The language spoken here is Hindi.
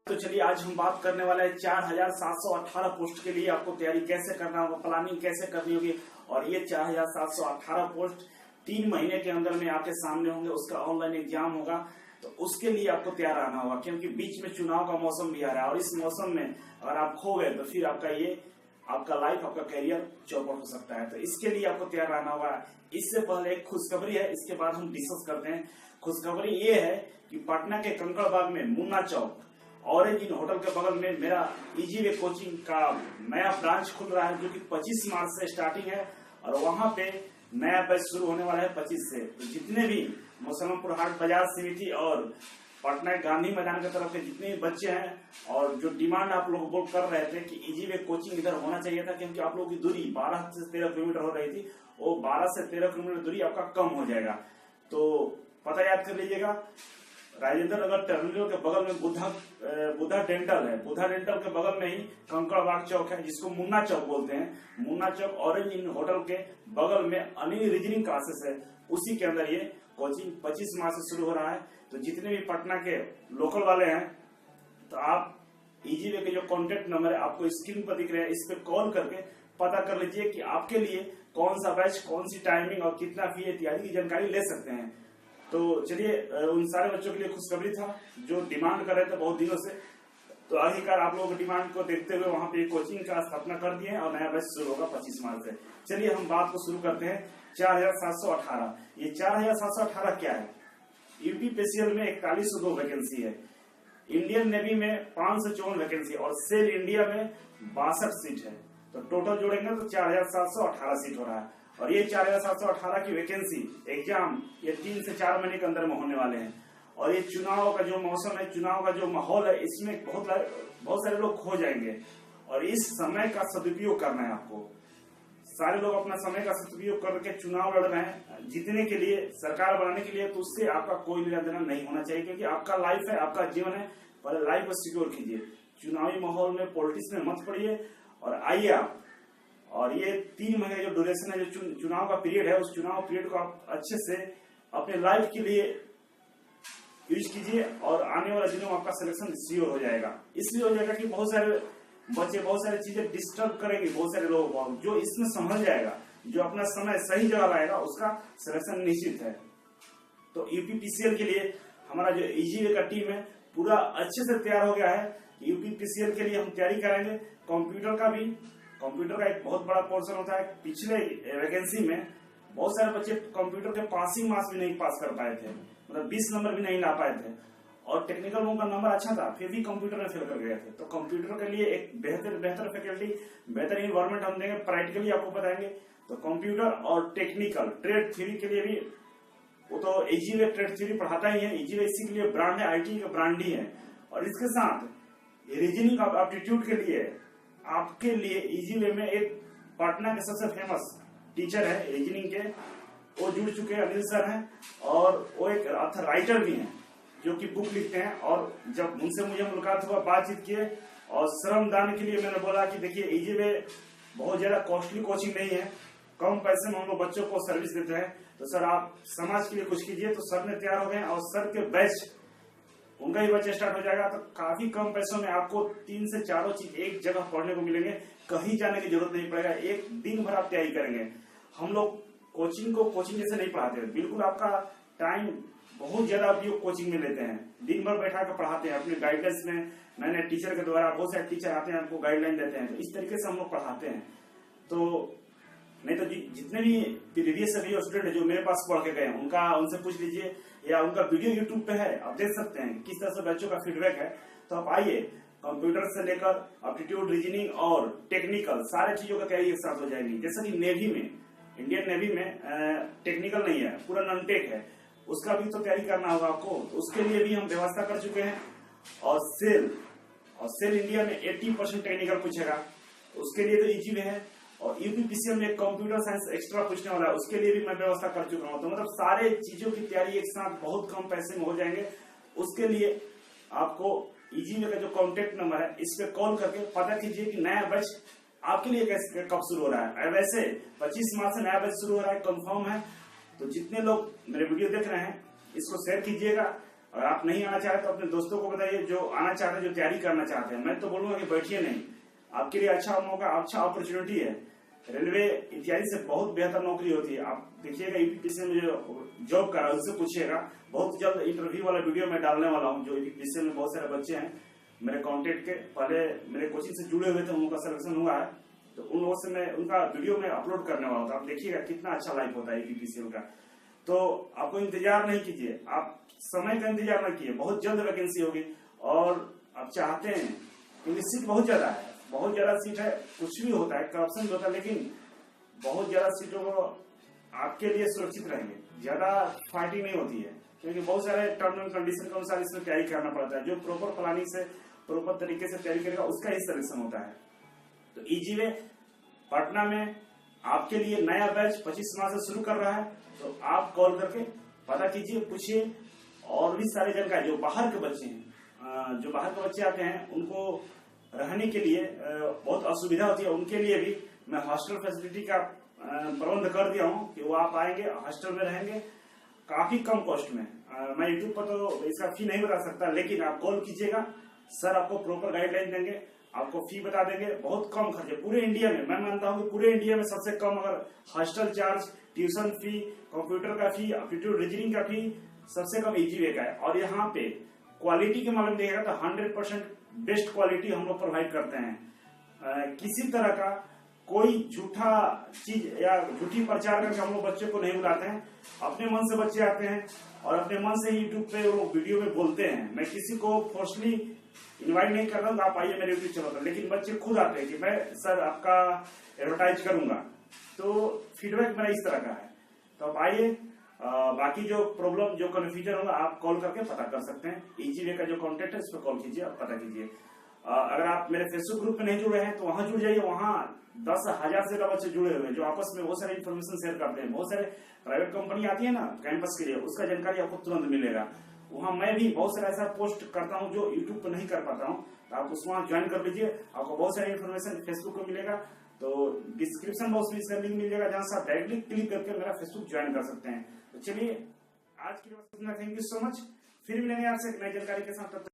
तो चलिए आज हम बात करने वाले हैं 4718 पोस्ट के लिए आपको तैयारी कैसे करना होगा, प्लानिंग कैसे करनी होगी। और ये 4718 पोस्ट 3 महीने के अंदर में आपके सामने होंगे, उसका ऑनलाइन एग्जाम होगा। तो उसके लिए आपको तैयार रहना होगा, क्योंकि बीच में चुनाव का मौसम भी आ रहा है और इस मौसम में अगर आप खो गए तो फिर आपका लाइफ, आपका करियर चौपट हो सकता है। तो इसके लिए आपको तैयार रहना होगा। इससे पहले एक खुशखबरी है, इसके बाद हम डिस्कस करते हैं। खुशखबरी ये है कि पटना के कंकड़बाग में मुन्ना चौक ऑरेंज इन होटल के बगल में मेरा इजी वे कोचिंग का नया ब्रांच खुल रहा है, जो कि 25 मार्च से स्टार्टिंग है। और वहां पे नया बैच शुरू होने वाला है 25 से। तो जितने भी मुसलमानपुर हाट बाजार समिति और पटना गांधी मैदान की तरफ के जितने भी बच्चे हैं, और जो डिमांड आप लोग बोल कर रहे थे कि इजी वे कोचिंग इधर होना चाहिए था, क्योंकि आप लोगों की दूरी 12 से 13 किलोमीटर हो रही थी, वो 12 से 13 किलोमीटर दूरी आपका कम हो जाएगा। तो पता याद कर लीजिएगा, राजेंद्र नगर टर्मिनल के बगल में बुद्धा डेंटल है। बुद्धा डेंटल के बगल में ही कंकड़बाग चौक है, जिसको मुन्ना चौक बोलते हैं। मुन्ना चौक ऑरेंज इन होटल के बगल में अनिल रीजनिंग क्लासेस है, उसी के अंदर ये कोचिंग 25 मार्च से शुरू हो रहा है। तो जितने भी पटना के लोकल वाले हैं, तो आप इजी वे के जो कॉन्टेक्ट नंबर है आपको स्क्रीन पर दिख रहे हैं, इस पे कॉल करके पता कर लीजिए कि आपके लिए कौन सा बैच, कौन सी टाइमिंग और कितना फी है, इत्यादि की जानकारी ले सकते हैं। तो चलिए, उन सारे बच्चों के लिए खुशखबरी था जो डिमांड कर रहे थे बहुत दिनों से। तो आखिरकार आप लोगों की डिमांड को देखते हुए वहां पे कोचिंग का स्थापना कर दिए और नया बैच शुरू होगा 25 मार्च से। चलिए हम बात को शुरू करते हैं। 4718, ये 4718 क्या है? यूपीपीसीएल में 4102 वैकेंसी है, इंडियन नेवी में 554 वैकेंसी और सेल इंडिया में 62 सीट है। तो टोटल जोड़ेंगे तो 4718 सीट हो रहा है। और ये 4718 की वैकेंसी एग्जाम ये 3 से 4 महीने के अंदर में होने वाले हैं। और ये चुनाव का जो मौसम है, चुनाव का जो माहौल है, इसमें बहुत सारे लोग खो जाएंगे। और इस समय का सदुपयोग करना है आपको। सारे लोग अपना समय का सदुपयोग करके चुनाव लड़ रहे हैं जीतने के लिए, सरकार बनाने के लिए। तो उससे आपका कोई लेना देना नहीं होना चाहिए, क्योंकि आपका लाइफ है, आपका जीवन है। पहले लाइफ को सिक्योर कीजिए, चुनावी माहौल में पॉलिटिक्स में मत पड़िए और आइए आप। और ये 3 महीने जो ड्यूरेशन है, जो चुनाव का पीरियड है, उस चुनाव पीरियड को आप अच्छे से अपने लाइफ के लिए यूज कीजिए और आने वाले दिनों में आपका सिलेक्शन श्योर हो जाएगा। इसलिए हो जाएगा कि बहुत सारे बच्चे बहुत सारी चीजें डिस्टर्ब करेंगे, बहुत सारे लोगों को। जो इसमें संभल जाएगा, जो अपना समय सही जगह लाएगा, उसका सिलेक्शन निश्चित है। तो यूपीपीसीएल के लिए हमारा जो इजी वे का टीम है पूरा अच्छे से तैयार हो गया है। यूपीपीसीएल के लिए हम तैयारी करेंगे। कंप्यूटर का एक बहुत बड़ा पोर्शन होता है। पिछले वैकेंसी में बहुत सारे बच्चे कंप्यूटर के पासिंग मार्क्स भी नहीं पास कर पाए थे, मतलब 20 नंबर भी नहीं ला पाए थे। और टेक्निकल में उनका नंबर अच्छा था, फिर भी कंप्यूटर में फेल कर गए थे। तो कंप्यूटर के लिए एक बेहतर फैकल्टी, बेहतर इन्वायरमेंट हम देंगे, प्रैक्टिकली आपको बताएंगे। तो कंप्यूटर और टेक्निकल ट्रेड थ्योरी के लिए भी वो तो इजी वे ट्रेड थ्योरी पढ़ाता ही है। इजी वे इसी के लिए ब्रांड है, आईटी का ब्रांड ही है। और इसके साथ रीजनिंग एप्टीट्यूड के लिए आपके लिए इजी वे में एक पटना के सबसे फेमस टीचर है रीजनिंग के, वो जुड़ चुके हैं, अनिल सर हैं। और वो एक राइटर भी हैं जो कि बुक लिखते हैं। और जब उनसे मुझे मुलाकात हुआ, बातचीत किए, और श्रमदान के लिए मैंने बोला कि देखिए इजी वे बहुत ज्यादा कॉस्टली कोचिंग नहीं है, कम पैसे में हम लोग बच्चों को सर्विस देते हैं। तो सर आप समाज के लिए कुछ कीजिए। तो सर ने तैयार हो गए और सर के बैच उनका ही बच्चा स्टार्ट हो जाएगा। तो काफी कम पैसों में आपको 3 से 4 चीज एक जगह पढ़ने को मिलेंगे, कहीं जाने की जरूरत नहीं पड़ेगा। एक दिन भर आप तैयारी करेंगे। हम लोग कोचिंग को कोचिंग जैसे नहीं पढ़ाते, बिल्कुल आपका टाइम बहुत ज्यादा उपयोग कोचिंग में लेते हैं, दिन भर बैठा कर पढ़ाते हैं अपने गाइडेंस में। नए टीचर के द्वारा बहुत सारे टीचर आते हैं, आपको गाइडलाइन देते हैं। तो इस तरीके से हम लोग पढ़ाते हैं। तो नहीं तो जितने भी प्रीवियस स्टूडेंट है जो मेरे पास पढ़ के गए हैं, उनसे पूछ लीजिए, या उनका वीडियो यूट्यूब पे है, आप देख सकते हैं किस तरह से बच्चों का फीडबैक है। तो आप आइए, कंप्यूटर से लेकर एप्टीट्यूड, रीजनिंग और टेक्निकल सारे चीजों का तैयारी एक साथ हो जाएगी। जैसे कि नेवी में, इंडियन नेवी में टेक्निकल नहीं है, पूरा नॉन टेक है, उसका भी तो तैयारी करना होगा आपको। तो उसके लिए भी हम व्यवस्था कर चुके हैं। और सेल इंडिया में 80% टेक्निकल पूछेगा, उसके लिए तो इजी वे है। और यूपीपीसीएल में कंप्यूटर साइंस एक्स्ट्रा पूछने वाला है, उसके लिए भी मैं व्यवस्था कर चुका हूँ। तो मतलब सारे चीजों की तैयारी एक साथ बहुत कम पैसे में हो जाएंगे। उसके लिए आपको इजी वे का जो कॉन्टेक्ट नंबर है, इस पे कॉल करके पता कीजिए कि नया बैच आपके लिए कैसे कब शुरू हो रहा है। वैसे 25 मार्च से नया बैच शुरू हो रहा है, कंफर्म है। तो जितने लोग मेरे वीडियो देख रहे हैं, इसको शेयर कीजिएगा और आप नहीं आना चाहते तो अपने दोस्तों को बताइए, जो आना चाहते हैं, जो तैयारी करना चाहते हैं। मैं तो बोलूंगा कि बैठिए नहीं, आपके लिए अच्छा मौका, अच्छा अपॉर्चुनिटी है। रेलवे इत्यादि से बहुत बेहतर नौकरी होती है। आप देखिएगा यूपीपीसी में जो जॉब कर रहा है उससे पूछिएगा, बहुत जल्द इंटरव्यू वाला वीडियो मैं डालने वाला हूँ। जो यूपीपीसी में बहुत सारे बच्चे हैं मेरे कांटेक्ट के, पहले मेरे कोचिंग से जुड़े हुए थे, उनका सिलेक्शन हुआ है, तो उन लोगों से मैं उनका वीडियो में अपलोड करने वाला था। आप देखिएगा कितना अच्छा लाइफ होता है यूपीपीसीएल का। तो आपको इंतजार नहीं कीजिए, आप समय का इंतजार न कीजिए, बहुत जल्द वैकेंसी होगी। और आप चाहते हैं, क्योंकि सीट बहुत ज्यादा है, बहुत ज्यादा सीट है, कुछ भी होता है, करप्शन भी होता है, लेकिन बहुत ज्यादा सीटों को आपके लिए सुरक्षित रहेंगे, ज्यादा फाइटिंग नहीं होती है, क्योंकि बहुत सारे टर्म एंड कंडीशन के अनुसार इसमें तैयारी करना पड़ता है। जो प्रॉपर प्लानिंग से, प्रॉपर तरीके से तैयारी करेगा उसका ही सिलेक्शन होता है। तो इजी वे पटना में आपके लिए नया बैच 25 मार्च से शुरू कर रहा है, तो आप कॉल करके पता कीजिए, पूछिए। और भी सारी जानकारी, जो बाहर के बच्चे हैं, जो बाहर के बच्चे आते हैं, उनको रहने के लिए बहुत असुविधा होती है, उनके लिए भी मैं हॉस्टल फैसिलिटी का प्रबंध कर दिया हूँ कि वो आप आएंगे, हॉस्टल में रहेंगे काफी कम कॉस्ट में। मैं यूट्यूब पर तो इसका फी नहीं बता सकता, लेकिन आप कॉल कीजिएगा, सर आपको प्रॉपर गाइडलाइन देंगे, आपको फी बता देंगे। बहुत कम खर्चे पूरे इंडिया में, मैं मानता हूँ कि पूरे इंडिया में सबसे कम अगर hostel charge, tuition fee, computer का फी, एप्टीट्यूड रीजनिंग का फी सबसे कम इजी वे का है। और यहाँ पे क्वालिटी के मामले में देखिएगा तो 100% बेस्ट क्वालिटी हम लोग प्रोवाइड करते हैं। किसी तरह का कोई झूठा चीज या झूठी प्रचार करके हम लोग बच्चे को नहीं बुलाते हैं। अपने मन से बच्चे आते हैं और अपने मन से यूट्यूब पे वो वीडियो में बोलते हैं। मैं किसी को फोर्सली इनवाइट नहीं कर रहा हूँ आप आइए मेरे यूट्यूब चैनल पर, लेकिन बच्चे खुद आते हैं कि मैं सर आपका एडवर्टाइज करूंगा। तो फीडबैक मेरा इस तरह का है। तो आप आइए, बाकी जो प्रॉब्लम, जो कन्फ्यूजन होगा आप कॉल करके पता कर सकते हैं। इजी वे का जो कॉन्टेक्ट है इस पर कॉल कीजिए, आप पता कीजिए। अगर आप मेरे फेसबुक ग्रुप में नहीं जुड़े हैं तो वहां जुड़ जाइए। वहां 10,000 से ज्यादा बच्चे जुड़े हुए हैं जो आपस में बहुत सारे इन्फॉर्मेशन शेयर करते हैं। बहुत सारे प्राइवेट कंपनी आती है ना कैंपस के लिए, उसका जानकारी आपको तुरंत मिलेगा। वहां मैं भी बहुत सारा ऐसा पोस्ट करता हूं जो यूट्यूब पर नहीं कर पाता हूं, तो आप उसमें ज्वाइन कर लीजिए, आपको बहुत सारी इन्फॉर्मेशन फेसबुक पर मिलेगा। तो डिस्क्रिप्शन बॉक्स में इसका लिंक मिल जाएगा, जहां से आप डायरेक्टली क्लिक करके मेरा फेसबुक ज्वाइन कर सकते हैं। तो चलिए आज की बात, थैंक यू सो मच। फिर मिलेंगे आपसे एक नई जानकारी के साथ।